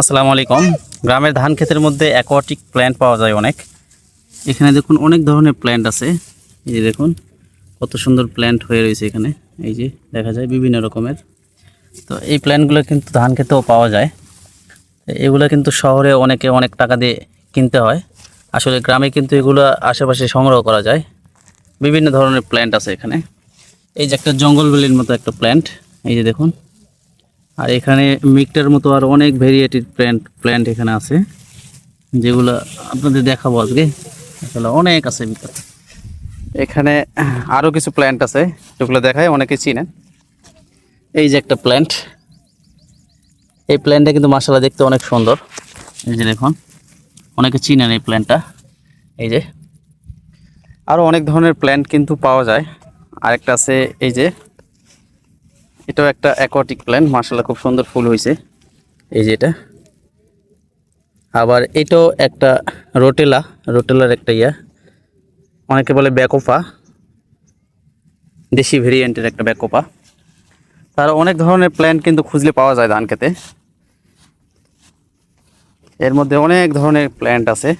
আসসালামু আলাইকুম। গ্রামের ধান ক্ষেতের মধ্যে অ্যাকোয়াটিক প্ল্যান্ট পাওয়া যায় অনেক। এখানে দেখুন অনেক ধরনের প্ল্যান্ট আছে। এই যে দেখুন কত সুন্দর প্ল্যান্ট হয়ে রয়েছে এখানে। এই যে দেখা যায় বিভিন্ন রকমের। তো এই প্ল্যান্টগুলো কিন্তু ধান ক্ষেতেও পাওয়া যায়। এগুলো কিন্তু শহরে অনেকে অনেক টাকা দিয়ে কিনতে হয়। আসলে গ্রামে কিন্তু এগুলো আশেপাশে সংগ্রহ করা যায়। বিভিন্ন ধরনের প্ল্যান্ট আছে এখানে। এই যে একটা জঙ্গলবেলির মতো একটা প্ল্যান্ট, এই যে দেখুন। আর এখানে মিক্টার মতো আর অনেক ভেরিয়েটিভ প্ল্যান্ট এখানে আছে, যেগুলো আপনাদের দেখাবো আজকে। আসলে অনেক আছে ভিতরে। এখানে আরও কিছু প্ল্যান্ট আছে, যেগুলো দেখায় অনেকে চিনেন। এই যে একটা প্ল্যান্ট, এই প্ল্যান্টটা কিন্তু মাশাআল্লাহ দেখতে অনেক সুন্দর। এই যে দেখুন, অনেকে চিনেন এই প্ল্যান্টটা। এই যে আরও অনেক ধরনের প্ল্যান্ট কিন্তু পাওয়া যায়। আরেকটা আছে, এই যে এটাও একটা অ্যাকোয়াটিক প্ল্যান্ট, মাশাআল্লাহ খুব সুন্দর ফুল হয়েছে। এই যে এটা, আবার এটাও একটা রোটেলার একটা অনেকে বলে ব্যাকোপা, দেশি ভেরিয়েন্টের একটা ব্যাকোপা। তার অনেক ধরনের প্ল্যান্ট কিন্তু খুঁজলে পাওয়া যায় ধান খেতে। এর মধ্যে অনেক ধরনের প্ল্যান্ট আছে।